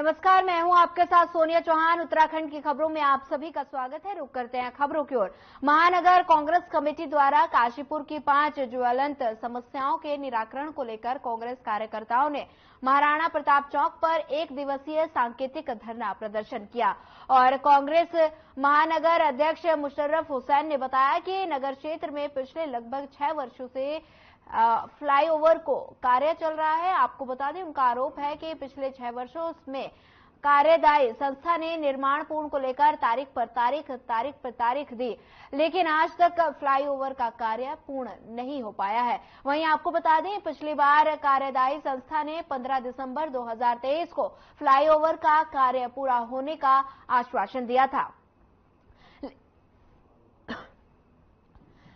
नमस्कार, मैं हूं आपके साथ सोनिया चौहान। उत्तराखंड की खबरों में आप सभी का स्वागत है। रुक करते हैं खबरों की ओर। महानगर कांग्रेस कमेटी द्वारा काशीपुर की 5 ज्वलंत समस्याओं के निराकरण को लेकर कांग्रेस कार्यकर्ताओं ने महाराणा प्रताप चौक पर 1 दिवसीय सांकेतिक धरना प्रदर्शन किया और कांग्रेस महानगर अध्यक्ष मुशर्रफ हुसैन ने बताया कि नगर क्षेत्र में पिछले लगभग 6 वर्षों से फ्लाईओवर को कार्य चल रहा है। आपको बता दें, उनका आरोप है कि पिछले 6 वर्षों में कार्यदायी संस्था ने निर्माण पूर्ण को लेकर तारीख पर तारीख दी, लेकिन आज तक फ्लाईओवर का कार्य पूर्ण नहीं हो पाया है। वहीं आपको बता दें, पिछली बार कार्यदायी संस्था ने 15 दिसंबर 2023 को फ्लाईओवर का कार्य पूरा होने का आश्वासन दिया था,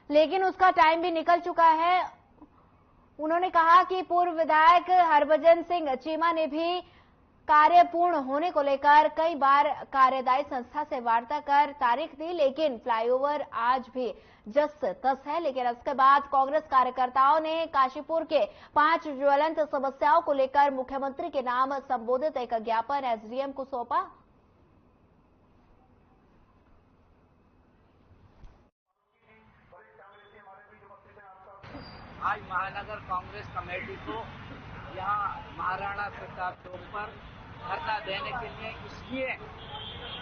लेकिन उसका टाइम भी निकल चुका है। उन्होंने कहा कि पूर्व विधायक हरभजन सिंह चीमा ने भी कार्य पूर्ण होने को लेकर कई बार कार्यदायी संस्था से वार्ता कर तारीख दी, लेकिन फ्लाईओवर आज भी जस तस है। लेकिन इसके बाद कांग्रेस कार्यकर्ताओं ने काशीपुर के 5 ज्वलंत समस्याओं को लेकर मुख्यमंत्री के नाम संबोधित एक ज्ञापन एसडीएम को सौंपा। आज महानगर कांग्रेस कमेटी को यहाँ महाराणा प्रताप चौक पर धरना देने के लिए इसलिए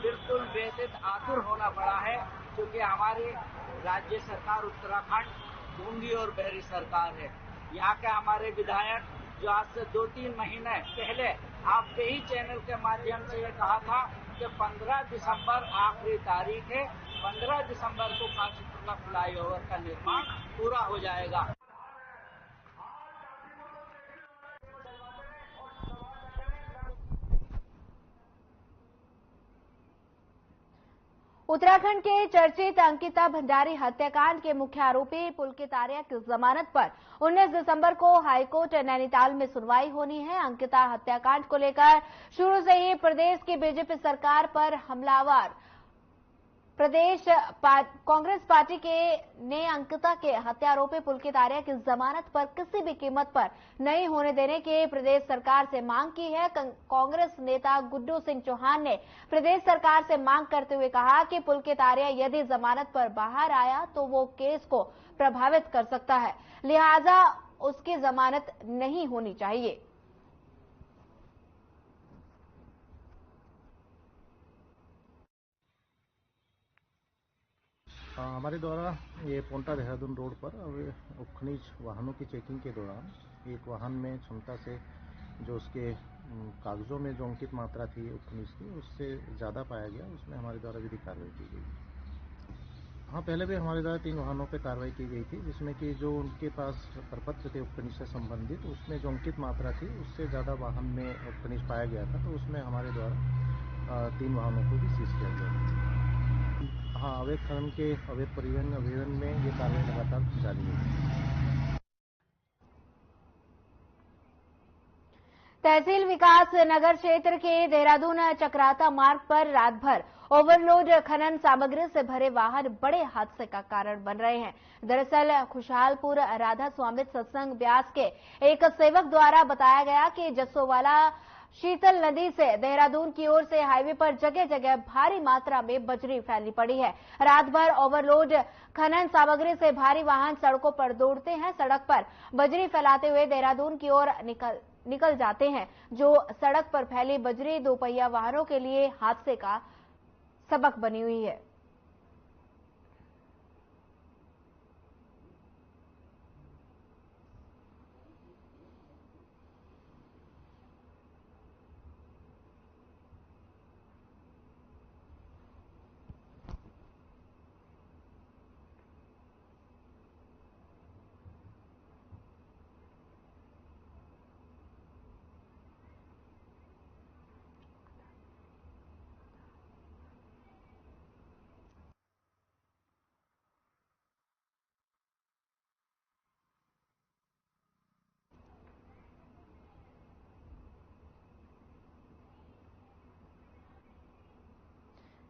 बिल्कुल बेहद आतुर होना पड़ा है क्योंकि हमारी राज्य सरकार उत्तराखंड गूंगी और बहरी सरकार है। यहाँ के हमारे विधायक जो आज से 2-3 महीने पहले आपके ही चैनल के माध्यम से ये कहा था कि 15 दिसंबर आखिरी तारीख है, 15 दिसंबर को काशीपुर का फ्लाईओवर का निर्माण पूरा हो जाएगा। उत्तराखंड के चर्चित अंकिता भंडारी हत्याकांड के मुख्य आरोपी पुलकित आर्या की जमानत पर 19 दिसंबर को हाईकोर्ट नैनीताल में सुनवाई होनी है। अंकिता हत्याकांड को लेकर शुरू से ही प्रदेश की बीजेपी सरकार पर हमलावर प्रदेश कांग्रेस पार्टी ने अंकिता के हत्यारोपी पुलकित आर्या की जमानत पर किसी भी कीमत पर नहीं होने देने की प्रदेश सरकार से मांग की है। कांग्रेस नेता गुड्डू सिंह चौहान ने प्रदेश सरकार से मांग करते हुए कहा कि पुलकित आर्या यदि जमानत पर बाहर आया तो वो केस को प्रभावित कर सकता है, लिहाजा उसकी जमानत नहीं होनी चाहिए। हमारे द्वारा ये पोंटा देहरादून रोड पर खनिज वाहनों की चेकिंग के दौरान एक वाहन में क्षमता से जो उसके कागजों में जो अंकित मात्रा थी खनिज की उससे ज़्यादा पाया गया, उसमें हमारे द्वारा विधिक कार्रवाई की गई। हाँ, पहले भी हमारे द्वारा 3 वाहनों पर कार्रवाई की गई थी, जिसमें कि जो उनके पास प्रपत्र थे खनिज से संबंधित, उसमें जो अंकित मात्रा थी उससे ज़्यादा वाहन में खनिज पाया गया था, तो उसमें हमारे द्वारा 3 वाहनों को भी सीज किया गया। हाँ, अवैध खनन के अवैध परिवहन में ये कार्रवाई लगातार जारी है। तहसील विकास नगर क्षेत्र के देहरादून चक्राता मार्ग पर रात भर ओवरलोड खनन सामग्री से भरे वाहन बड़े हादसे का कारण बन रहे हैं। दरअसल खुशहालपुर राधा स्वामी सत्संग ब्यास के एक सेवक द्वारा बताया गया कि जसोवाला शीतल नदी से देहरादून की ओर से हाईवे पर जगह जगह भारी मात्रा में बजरी फैली पड़ी है। रात भर ओवरलोड खनन सामग्री से भारी वाहन सड़कों पर दौड़ते हैं। सड़क पर बजरी फैलाते हुए देहरादून की ओर निकल जाते हैं। जो सड़क पर फैली बजरी 2 पहिया वाहनों के लिए हादसे का सबक बनी हुई है।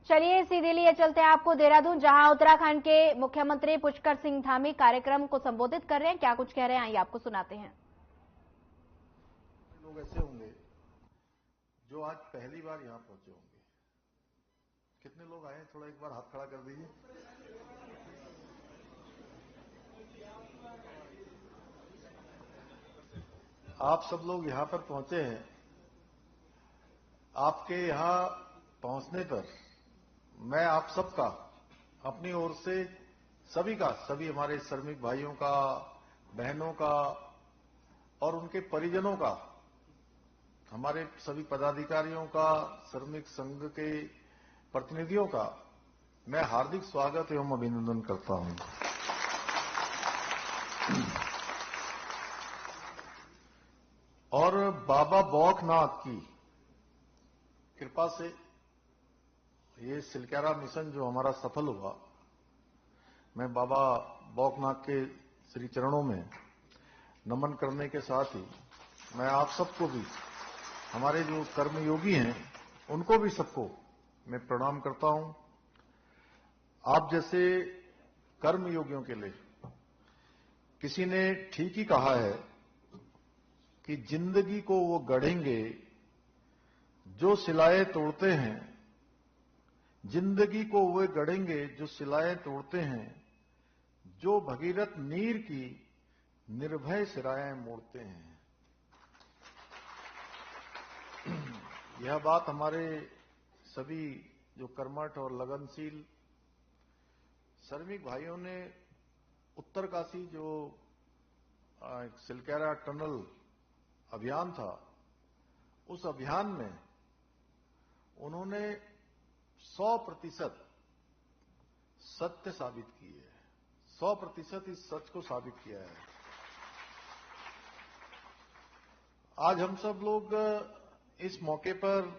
चलिए सीधे लिए चलते हैं आपको देहरादून, जहां उत्तराखंड के मुख्यमंत्री पुष्कर सिंह धामी कार्यक्रम को संबोधित कर रहे हैं। क्या कुछ कह रहे हैं, आइए आपको सुनाते हैं। लोग ऐसे होंगे जो आज पहली बार यहां पहुंचे होंगे। कितने लोग आए हैं? थोड़ा एक बार हाथ खड़ा कर दीजिए। आप सब लोग यहां पर पहुंचे हैं। आपके यहां पहुंचने पर मैं आप सबका अपनी ओर से सभी हमारे श्रमिक भाइयों का, बहनों का और उनके परिजनों का, हमारे सभी पदाधिकारियों का, श्रमिक संघ के प्रतिनिधियों का मैं हार्दिक स्वागत एवं अभिनंदन करता हूं। और बाबा बौखनाथ की कृपा से ये सिलक्यारा मिशन जो हमारा सफल हुआ, मैं बाबा बौखनाथ के श्री चरणों में नमन करने के साथ ही मैं आप सबको भी, हमारे जो कर्मयोगी हैं उनको भी सबको मैं प्रणाम करता हूं। आप जैसे कर्मयोगियों के लिए किसी ने ठीक ही कहा है कि जिंदगी को वो गढ़ेंगे जो सिलाएं तोड़ते हैं, जिंदगी को वे गढ़ेंगे जो सिलाएं तोड़ते हैं, जो भगीरथ नीर की निर्भय सिराएं मोड़ते हैं। यह बात हमारे सभी जो कर्मठ और लगनशील श्रमिक भाइयों ने उत्तरकाशी जो सिलक्यारा टनल अभियान था, उस अभियान में उन्होंने 100% सत्य साबित की है, 100% इस सच को साबित किया है। आज हम सब लोग इस मौके पर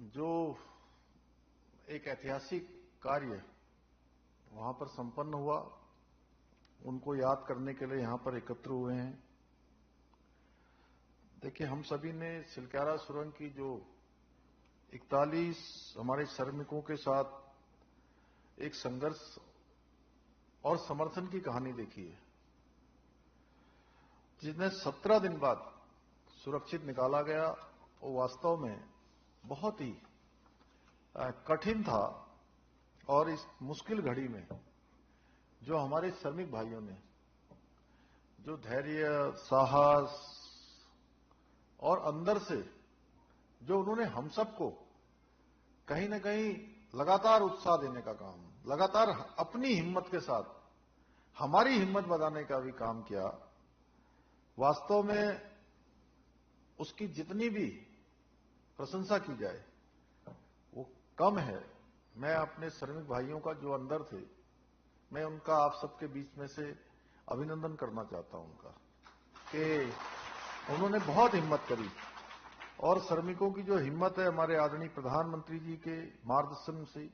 जो एक ऐतिहासिक कार्य वहां पर संपन्न हुआ, उनको याद करने के लिए यहां पर एकत्र हुए हैं। देखिए, हम सभी ने सिलक्यारा सुरंग की जो 41 हमारे श्रमिकों के साथ एक संघर्ष और समर्थन की कहानी देखी है, जिसमें 17 दिन बाद सुरक्षित निकाला गया। वो वास्तव में बहुत ही कठिन था और इस मुश्किल घड़ी में जो हमारे श्रमिक भाइयों ने जो धैर्य, साहस और अंदर से जो उन्होंने हम सबको कहीं न कहीं लगातार उत्साह देने का काम, लगातार अपनी हिम्मत के साथ हमारी हिम्मत बढ़ाने का भी काम किया, वास्तव में उसकी जितनी भी प्रशंसा की जाए वो कम है। मैं अपने श्रमिक भाइयों का जो अंदर थे, मैं उनका आप सबके बीच में से अभिनंदन करना चाहता हूं उनका, कि उन्होंने बहुत हिम्मत करी। और श्रमिकों की जो हिम्मत है, हमारे आदरणीय प्रधानमंत्री जी के मार्गदर्शन से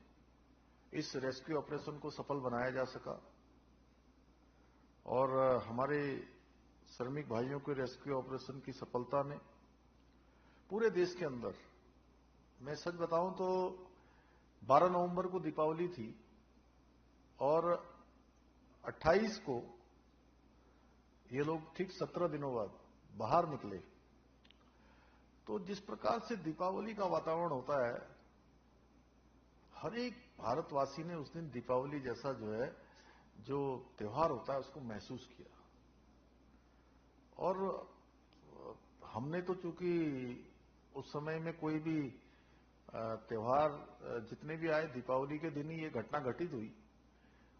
इस रेस्क्यू ऑपरेशन को सफल बनाया जा सका। और हमारे श्रमिक भाइयों के रेस्क्यू ऑपरेशन की सफलता ने पूरे देश के अंदर, मैं सच बताऊं तो 12 नवंबर को दीपावली थी और 28 को ये लोग ठीक 17 दिनों बाद बाहर निकले। तो जिस प्रकार से दीपावली का वातावरण होता है, हर एक भारतवासी ने उस दिन दीपावली जैसा जो त्योहार होता है उसको महसूस किया। और हमने तो चूंकि उस समय में कोई भी त्योहार जितने भी आए, दीपावली के दिन ही ये घटना घटित हुई।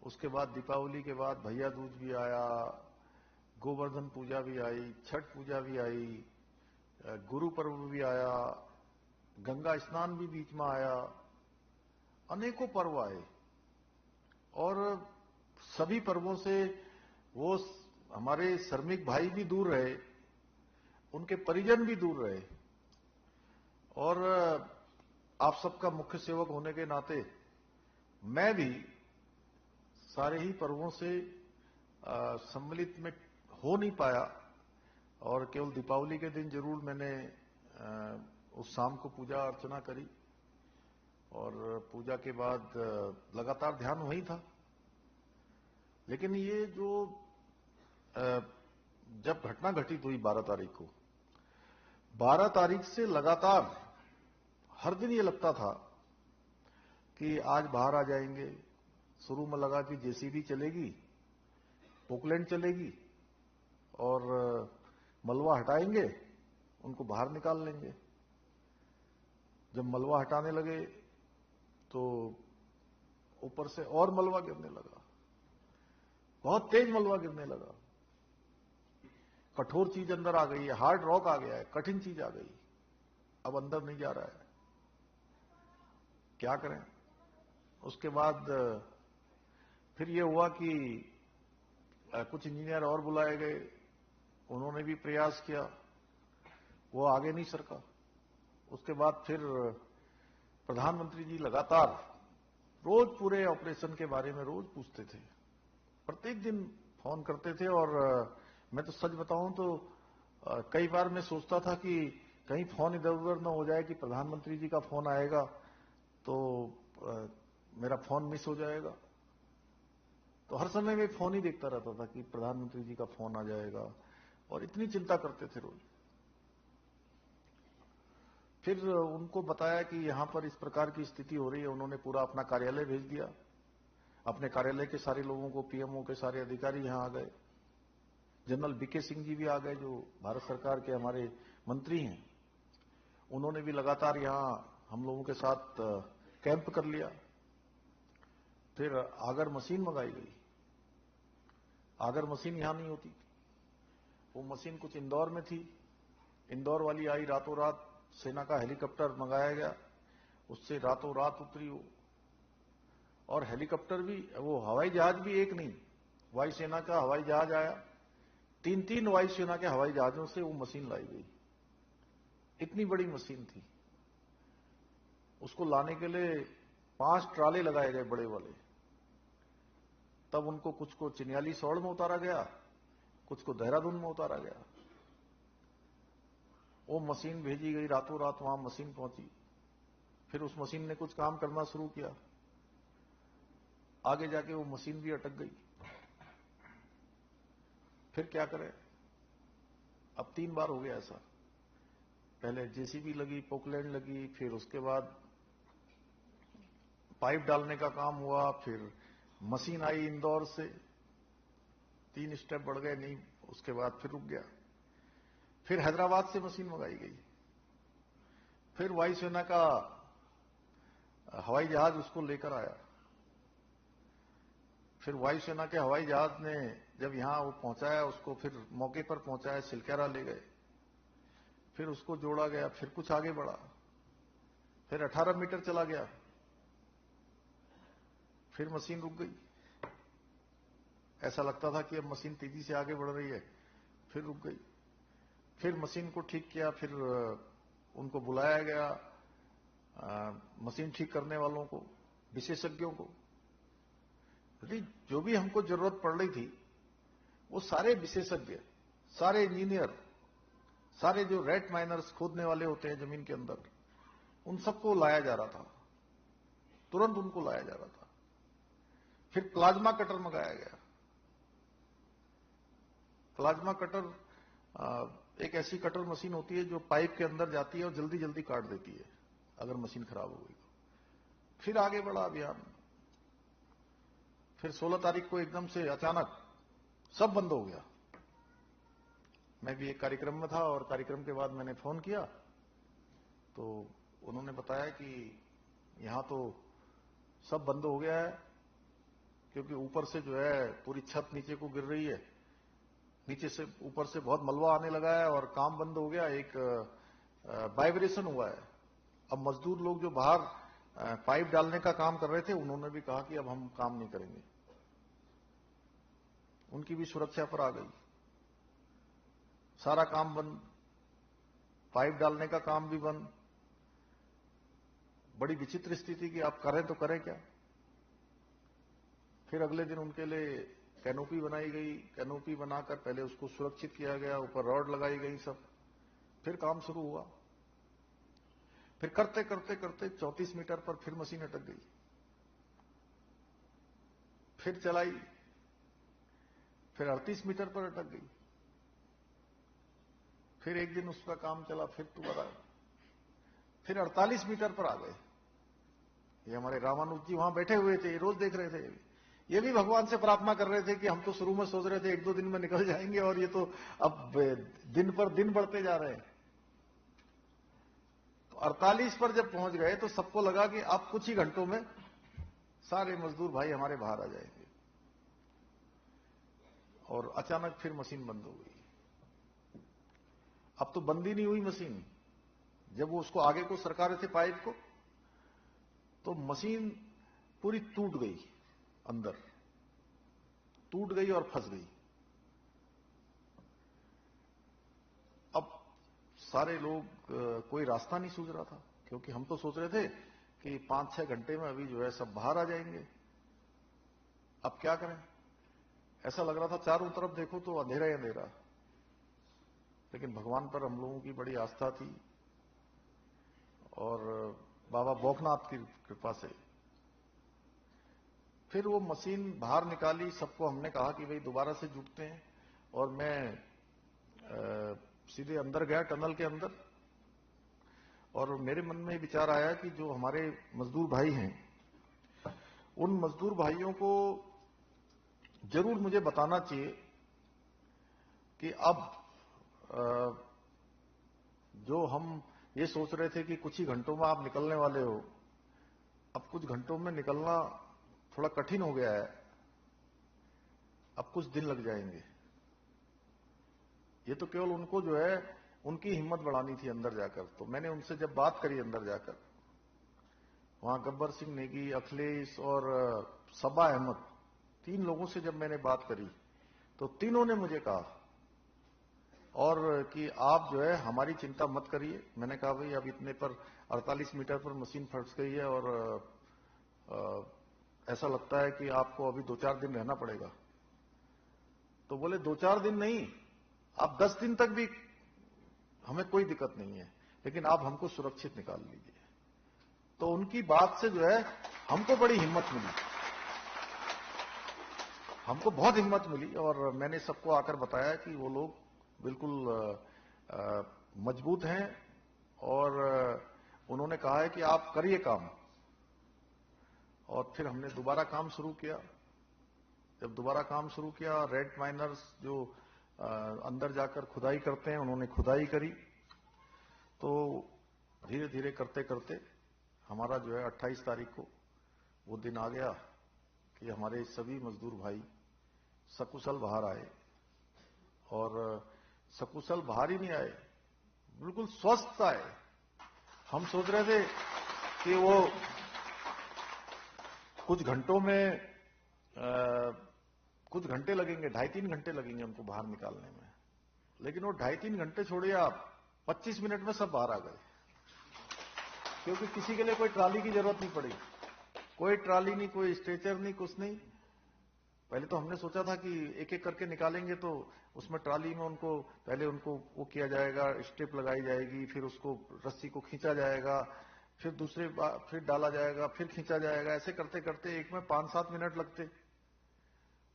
उसके बाद दीपावली के बाद भैया दूज भी आया, गोवर्धन पूजा भी आई, छठ पूजा भी आई, गुरु पर्व भी आया, गंगा स्नान भी बीच में आया, अनेकों पर्व आए। और सभी पर्वों से वो हमारे श्रमिक भाई भी दूर रहे, उनके परिजन भी दूर रहे। और आप सबका मुख्य सेवक होने के नाते मैं भी सारे ही पर्वों से सम्मिलित में हो नहीं पाया, और केवल दीपावली के दिन जरूर मैंने उस शाम को पूजा अर्चना करी, और पूजा के बाद लगातार ध्यान वही था। लेकिन ये जब घटना घटित हुई 12 तारीख को, 12 तारीख से लगातार हर दिन ये लगता था कि आज बाहर आ जाएंगे। शुरू में लगा कि जेसीबी चलेगी, पोकलैंड चलेगी और मलबा हटाएंगे, उनको बाहर निकाल लेंगे। जब मलबा हटाने लगे तो ऊपर से और मलबा गिरने लगा, बहुत तेज मलबा गिरने लगा। कठोर चीज अंदर आ गई है, हार्ड रॉक आ गया है, कठिन चीज आ गई, अब अंदर नहीं जा रहा है। क्या करें? उसके बाद फिर ये हुआ कि कुछ इंजीनियर और बुलाए गए, उन्होंने भी प्रयास किया, वो आगे नहीं सरका। उसके बाद फिर प्रधानमंत्री जी लगातार रोज पूरे ऑपरेशन के बारे में रोज पूछते थे, प्रत्येक दिन फोन करते थे। और मैं तो सच बताऊं तो कई बार मैं सोचता था कि कहीं फोन इधर उधर न हो जाए कि प्रधानमंत्री जी का फोन आएगा तो मेरा मिस हो जाएगा। तो हर समय मैं फोन ही देखता रहता था कि प्रधानमंत्री जी का फोन आ जाएगा, और इतनी चिंता करते थे रोज। फिर उनको बताया कि यहां पर इस प्रकार की स्थिति हो रही है, उन्होंने पूरा अपना कार्यालय भेज दिया। अपने कार्यालय के सारे लोगों को, पीएमओ के सारे अधिकारी यहां आ गए। जनरल बीके सिंह जी भी आ गए, जो भारत सरकार के हमारे मंत्री हैं। उन्होंने भी लगातार यहां हम लोगों के साथ कैंप कर लिया। फिर आगर मशीन मंगाई गई। आगर मशीन यहां नहीं होती, वो मशीन कुछ इंदौर में थी, इंदौर वाली आई रातों रात। सेना का हेलीकॉप्टर मंगाया गया, उससे रातों रात उतरी वो। और हेलीकॉप्टर भी, वो हवाई जहाज भी एक नहीं, वायुसेना का हवाई जहाज आया, 3-3 वायुसेना के हवाई जहाजों से वो मशीन लाई गई। इतनी बड़ी मशीन थी। उसको लाने के लिए 5 ट्राले लगाए गए बड़े वाले। तब उनको कुछ को चिन्याली सौड़ में उतारा गया, कुछ को देहरादून में उतारा गया। वो मशीन भेजी गई, रातों रात वहां मशीन पहुंची। फिर उस मशीन ने कुछ काम करना शुरू किया, आगे जाके वो मशीन भी अटक गई। फिर क्या करें? अब 3 बार हो गया ऐसा। पहले जेसीबी लगी, पोकलैंड लगी, फिर उसके बाद पाइप डालने का काम हुआ, फिर मशीन आई इंदौर से, 3 स्टेप बढ़ गए, नहीं उसके बाद फिर रुक गया। फिर हैदराबाद से मशीन मंगाई गई। फिर वायुसेना का हवाई जहाज उसको लेकर आया। फिर वायुसेना के हवाई जहाज ने जब यहां वो पहुंचाया, उसको फिर मौके पर पहुंचाया, सिलक्यारा ले गए। फिर उसको जोड़ा गया, फिर कुछ आगे बढ़ा, फिर 18 मीटर चला गया, फिर मशीन रुक गई। ऐसा लगता था कि अब मशीन तेजी से आगे बढ़ रही है, फिर रुक गई। फिर मशीन को ठीक किया, फिर उनको बुलाया गया, मशीन ठीक करने वालों को, विशेषज्ञों को। जो भी हमको जरूरत पड़ रही थी, वो सारे विशेषज्ञ, सारे इंजीनियर, सारे जो रेट माइनर्स खोदने वाले होते हैं जमीन के अंदर, उन सबको लाया जा रहा था, तुरंत उनको लाया जा रहा था। फिर प्लाज्मा कटर मंगाया गया। प्लाज्मा कटर एक ऐसी कटर मशीन होती है जो पाइप के अंदर जाती है और जल्दी जल्दी काट देती है अगर मशीन खराब हो गई तो। फिर आगे बढ़ा अभियान। फिर 16 तारीख को एकदम से अचानक सब बंद हो गया। मैं भी एक कार्यक्रम में था और कार्यक्रम के बाद मैंने फोन किया तो उन्होंने बताया कि यहां तो सब बंद हो गया है, क्योंकि ऊपर से जो है पूरी छत नीचे को गिर रही है, नीचे से ऊपर से बहुत मलबा आने लगा है और काम बंद हो गया। एक वाइब्रेशन हुआ है। अब मजदूर लोग जो बाहर पाइप डालने का काम कर रहे थे, उन्होंने भी कहा कि अब हम काम नहीं करेंगे। उनकी भी सुरक्षा पर आ गई, सारा काम बंद, पाइप डालने का काम भी बंद। बड़ी विचित्र स्थिति कि आप करें तो करें क्या। फिर अगले दिन उनके लिए कैनोपी बनाई गई। कैनोपी बनाकर पहले उसको सुरक्षित किया गया, ऊपर रॉड लगाई गई सब। फिर काम शुरू हुआ। फिर करते करते करते 34 मीटर पर फिर मशीन अटक गई। फिर चलाई, फिर 38 मीटर पर अटक गई। फिर एक दिन उसका काम चला, फिर दोबारा, फिर 48 मीटर पर आ गए। ये हमारे रामानुज जी वहां बैठे हुए थे, रोज देख रहे थे। ये भी भगवान से प्रार्थना कर रहे थे कि हम तो शुरू में सोच रहे थे 1-2 दिन में निकल जाएंगे, और ये तो अब दिन पर दिन बढ़ते जा रहे हैं। तो 48 पर जब पहुंच गए तो सबको लगा कि अब कुछ ही घंटों में सारे मजदूर भाई हमारे बाहर आ जाएंगे, और अचानक फिर मशीन बंद हो गई। अब तो बंद ही नहीं हुई मशीन। जब वो उसको आगे को सरका रहे थे पाइप को, तो मशीन पूरी टूट गई, अंदर टूट गई और फंस गई। अब सारे लोग, कोई रास्ता नहीं सूझ रहा था, क्योंकि हम तो सोच रहे थे कि 5-6 घंटे में अभी जो है सब बाहर आ जाएंगे। अब क्या करें? ऐसा लग रहा था चारों तरफ देखो तो अंधेरा ही अंधेरा। लेकिन भगवान पर हम लोगों की बड़ी आस्था थी, और बाबा बौखनाथ की कृपा से फिर वो मशीन बाहर निकाली। सबको हमने कहा कि भाई दोबारा से जुटते हैं, और मैं सीधे अंदर गया टनल के अंदर, और मेरे मन में विचार आया कि जो हमारे मजदूर भाई हैं, उन मजदूर भाइयों को जरूर मुझे बताना चाहिए कि अब जो हम ये सोच रहे थे कि कुछ ही घंटों में आप निकलने वाले हो, अब कुछ घंटों में निकलना थोड़ा कठिन हो गया है। अब कुछ दिन लग जाएंगे। ये तो केवल उनको जो है उनकी हिम्मत बढ़ानी थी अंदर जाकर। तो मैंने उनसे जब बात करी अंदर जाकर, वहां गब्बर सिंह नेगी, अखिलेश और सबा अहमद, 3 लोगों से जब मैंने बात करी, तो तीनों ने मुझे कहा और कि आप जो है हमारी चिंता मत करिए। मैंने कहा भाई अब इतने पर 48 मीटर पर मशीन फंस गई है, और ऐसा लगता है कि आपको अभी 2-4 दिन रहना पड़ेगा। तो बोले 2-4 दिन नहीं, आप 10 दिन तक भी हमें कोई दिक्कत नहीं है, लेकिन आप हमको सुरक्षित निकाल लीजिए। तो उनकी बात से जो है हमको बड़ी हिम्मत मिली, हमको बहुत हिम्मत मिली। और मैंने सबको आकर बताया कि वो लोग बिल्कुल मजबूत हैं, और उन्होंने कहा है कि आप करिए काम। और फिर हमने दोबारा काम शुरू किया। जब दोबारा काम शुरू किया, रेड माइनर्स जो अंदर जाकर खुदाई करते हैं, उन्होंने खुदाई करी। तो धीरे धीरे करते करते हमारा जो है 28 तारीख को वो दिन आ गया कि हमारे सभी मजदूर भाई सकुशल बाहर आए। और सकुशल बाहर ही नहीं आए, बिल्कुल स्वस्थ आए। हम सोच रहे थे कि वो कुछ घंटों में कुछ घंटे लगेंगे, 2.5-3 घंटे लगेंगे उनको बाहर निकालने में। लेकिन वो 2.5-3 घंटे छोड़िए आप, 25 मिनट में सब बाहर आ गए, क्योंकि किसी के लिए कोई ट्राली की जरूरत नहीं पड़ी। कोई ट्राली नहीं, कोई स्ट्रेचर नहीं, कुछ नहीं। पहले तो हमने सोचा था कि एक एक करके निकालेंगे, तो उसमें ट्राली में उनको पहले उनको वो किया जाएगा, स्ट्रिप लगाई जाएगी, फिर उसको रस्सी को खींचा जाएगा, फिर दूसरे फिर डाला जाएगा, फिर खींचा जाएगा। ऐसे करते करते एक में 5-7 मिनट लगते।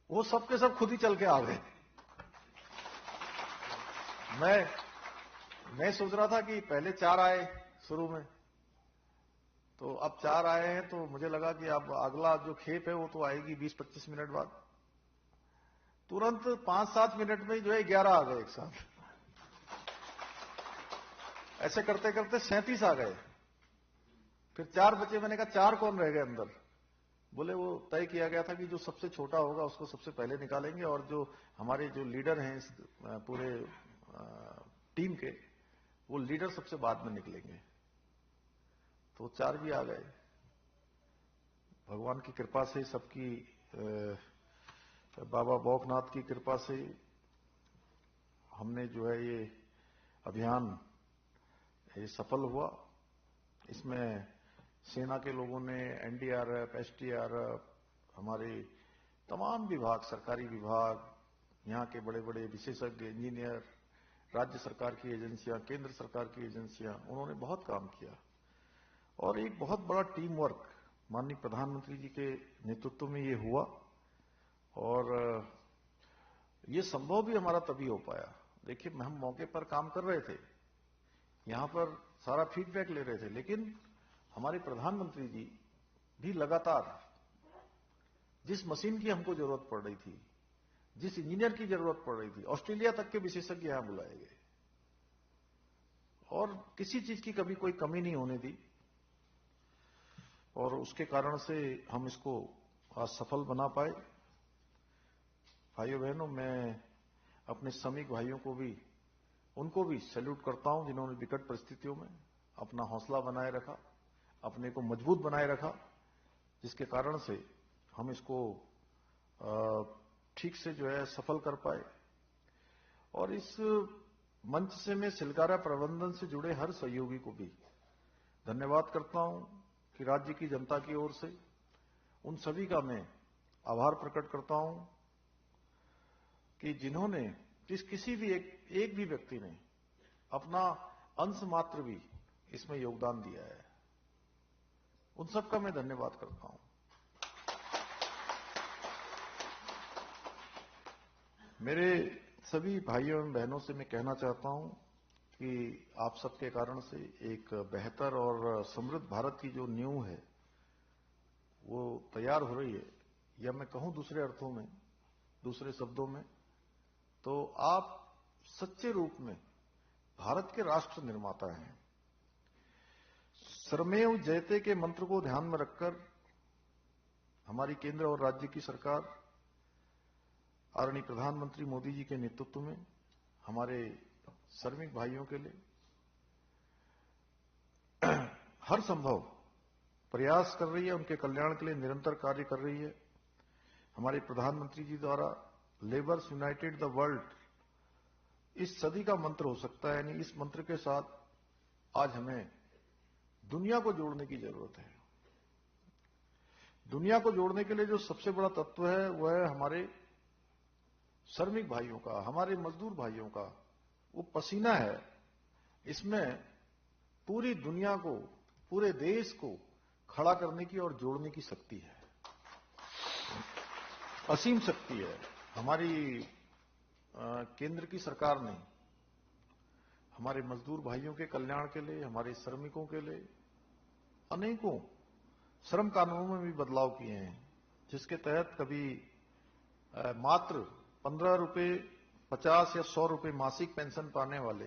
वो सब के सब खुद ही चल के आ गए। मैं सोच रहा था कि पहले 4 आए शुरू में, तो अब 4 आए हैं, तो मुझे लगा कि अब अगला जो खेप है वो तो आएगी 20-25 मिनट बाद। तुरंत 5-7 मिनट में जो है 11 आ गए एक साथ। ऐसे करते करते 37 आ गए। फिर 4 बचे। मैंने कहा 4 कौन रह गए अंदर? बोले वो तय किया गया था कि जो सबसे छोटा होगा उसको सबसे पहले निकालेंगे, और जो हमारे जो लीडर हैं इस पूरे टीम के, वो लीडर सबसे बाद में निकलेंगे। तो 4 भी आ गए। भगवान की कृपा से, सबकी बाबा बौखनाथ की कृपा से हमने जो है ये अभियान ये सफल हुआ। इसमें सेना के लोगों ने, एनडीआरएफ, एसडीआरएफ, हमारे तमाम विभाग, सरकारी विभाग, यहाँ के बड़े बड़े विशेषज्ञ इंजीनियर, राज्य सरकार की एजेंसियां, केंद्र सरकार की एजेंसियां, उन्होंने बहुत काम किया। और एक बहुत बड़ा टीम वर्क माननीय प्रधानमंत्री जी के नेतृत्व में ये हुआ। और ये संभव भी हमारा तभी हो पाया। देखिए, हम मौके पर काम कर रहे थे, यहां पर सारा फीडबैक ले रहे थे, लेकिन हमारे प्रधानमंत्री जी भी लगातार जिस मशीन की हमको जरूरत पड़ रही थी, जिस इंजीनियर की जरूरत पड़ रही थी, ऑस्ट्रेलिया तक के विशेषज्ञ यहां बुलाए गए और किसी चीज की कभी कोई कमी नहीं होने दी। और उसके कारण से हम इसको आज सफल बना पाए। भाइयों बहनों, मैं अपने श्रमिक भाइयों को भी, उनको भी सैल्यूट करता हूं, जिन्होंने विकट परिस्थितियों में अपना हौसला बनाए रखा, अपने को मजबूत बनाए रखा, जिसके कारण से हम इसको ठीक से जो है सफल कर पाए। और इस मंच से मैं सिलकारा प्रबंधन से जुड़े हर सहयोगी को भी धन्यवाद करता हूं कि राज्य की जनता की ओर से उन सभी का मैं आभार प्रकट करता हूं कि जिन्होंने किसी भी एक भी व्यक्ति ने अपना अंश मात्र भी इसमें योगदान दिया है, उन सबका मैं धन्यवाद करता हूं। मेरे सभी भाइयों एवं बहनों से मैं कहना चाहता हूं कि आप सबके कारण से एक बेहतर और समृद्ध भारत की जो नींव है वो तैयार हो रही है, या मैं कहूं दूसरे अर्थों में, दूसरे शब्दों में, तो आप सच्चे रूप में भारत के राष्ट्र निर्माता हैं। श्रमेव जयते के मंत्र को ध्यान में रखकर हमारी केंद्र और राज्य की सरकार आदरणीय प्रधानमंत्री मोदी जी के नेतृत्व में हमारे श्रमिक भाइयों के लिए हर संभव प्रयास कर रही है, उनके कल्याण के लिए निरंतर कार्य कर रही है। हमारे प्रधानमंत्री जी द्वारा लेबर्स यूनाइटेड द वर्ल्ड इस सदी का मंत्र हो सकता है, यानी इस मंत्र के साथ आज हमें दुनिया को जोड़ने की जरूरत है। दुनिया को जोड़ने के लिए जो सबसे बड़ा तत्व है वह है हमारे श्रमिक भाइयों का, हमारे मजदूर भाइयों का वो पसीना है। इसमें पूरी दुनिया को, पूरे देश को खड़ा करने की और जोड़ने की शक्ति है, असीम शक्ति है। हमारी केंद्र की सरकार ने हमारे मजदूर भाइयों के कल्याण के लिए, हमारे श्रमिकों के लिए अनेकों श्रम कानूनों में भी बदलाव किए हैं, जिसके तहत कभी मात्र 15 रुपए, 50 या 100 रुपए मासिक पेंशन पाने वाले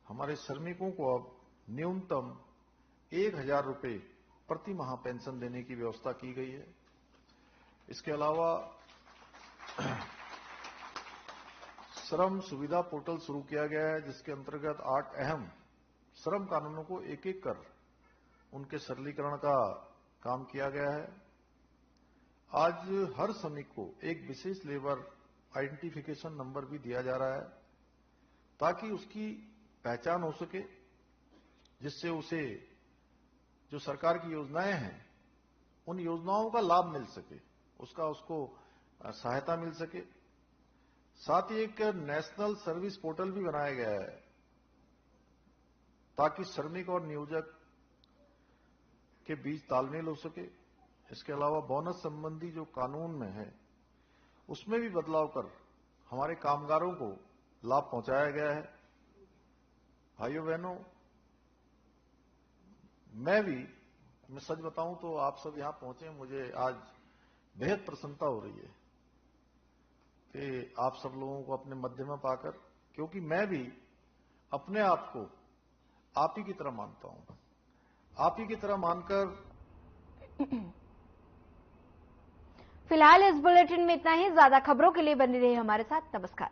हमारे श्रमिकों को अब न्यूनतम 1000 रुपए प्रति माह पेंशन देने की व्यवस्था की गई है। इसके अलावा श्रम सुविधा पोर्टल शुरू किया गया है, जिसके अंतर्गत 8 अहम श्रम कानूनों को एक एक कर उनके सरलीकरण का काम किया गया है। आज हर श्रमिक को एक विशेष लेबर आइडेंटिफिकेशन नंबर भी दिया जा रहा है, ताकि उसकी पहचान हो सके, जिससे उसे जो सरकार की योजनाएं हैं उन योजनाओं का लाभ मिल सके, उसको सहायता मिल सके। साथ ही एक नेशनल सर्विस पोर्टल भी बनाया गया है, ताकि श्रमिक और नियोजक के बीच तालमेल हो सके। इसके अलावा बोनस संबंधी जो कानून में है उसमें भी बदलाव कर हमारे कामगारों को लाभ पहुंचाया गया है। भाइयों बहनों, मैं सच बताऊं तो आप सब यहां पहुंचे, मुझे आज बेहद प्रसन्नता हो रही है कि आप सब लोगों को अपने मध्य में पाकर, क्योंकि मैं भी अपने आप को आप ही की तरह मानता हूं। आप ही की तरह मानकर फिलहाल इस बुलेटिन में इतना ही। ज्यादा खबरों के लिए बने रहिए हमारे साथ। नमस्कार।